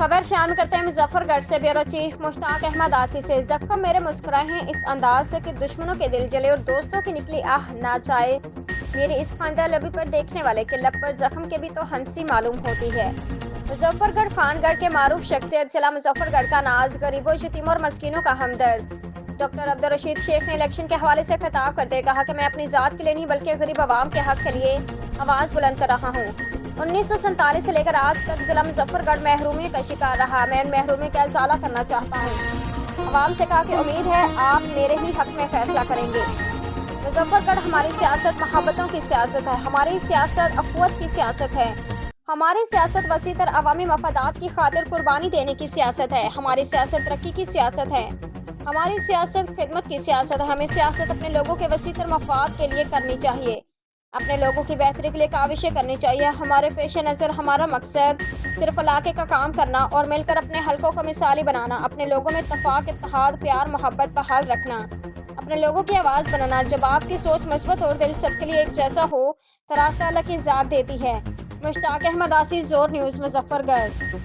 खबर शामिल करते हैं मुजफ्फरगढ़ से। ब्यूरो चीफ मुश्ताक अहमद आसी से। जख्म मेरे मुस्कुराए हैं इस अंदाज से कि दुश्मनों के दिल जले और दोस्तों की निकली आह ना जाए। मेरी इस खानदार लबी पर देखने वाले के लब पर जख्म के भी तो हंसी मालूम होती है। मुजफ्फरगढ़ खानगढ़ के मारूफ शख्सियत जिला मुजफ्फरगढ़ का नाज, गरीबों, यतीमों और मस्कीनों का हमदर्द डॉक्टर अब्दुल रशीद शेख ने इलेक्शन के हवाले से खिताब करते हुए कहा कि मैं अपनी ज़ात के लिए नहीं बल्कि गरीब आवाम के हक के लिए आवाज़ बुलंद कर रहा हूँ। 1947 से लेकर आज तक जिला मुजफ्फरगढ़ महरूमी का शिकार रहा। मैं उन महरूमी का इजाला करना चाहता हूँ। आवाम से कहा कि उम्मीद है आप मेरे ही हक में फैसला करेंगे। मुजफ्फरगढ़ हमारी सियासत मोहब्बतों की सियासत है। हमारी सियासत अखुवत की सियासत है। हमारी सियासत वसीतर अवामी मफादात की खातिर कुर्बानी देने की सियासत है। हमारी सियासत तरक्की की सियासत है। हमारी सियासत खिदमत की सियासत है। हमें सियासत अपने लोगों के वसीतर मफाद के लिए करनी चाहिए, अपने लोगों की बेहतरी के लिए काविशें करनी चाहिए। हमारे पेश नज़र हमारा मकसद सिर्फ इलाके का काम करना और मिलकर अपने हलकों को मिसाली बनाना, अपने लोगों में इत्तफाक, इत्तेहाद, प्यार, मोहब्बत बहाल रखना, अपने लोगों की आवाज़ बनाना। जब आपकी सोच मस्बत और दिल सबके लिए एक जैसा हो तो रास्ता अल्लाह की ज़ात देती है। मुश्ताक अहमद आसी, ज़ोर न्यूज़, मुजफ्फरगढ़।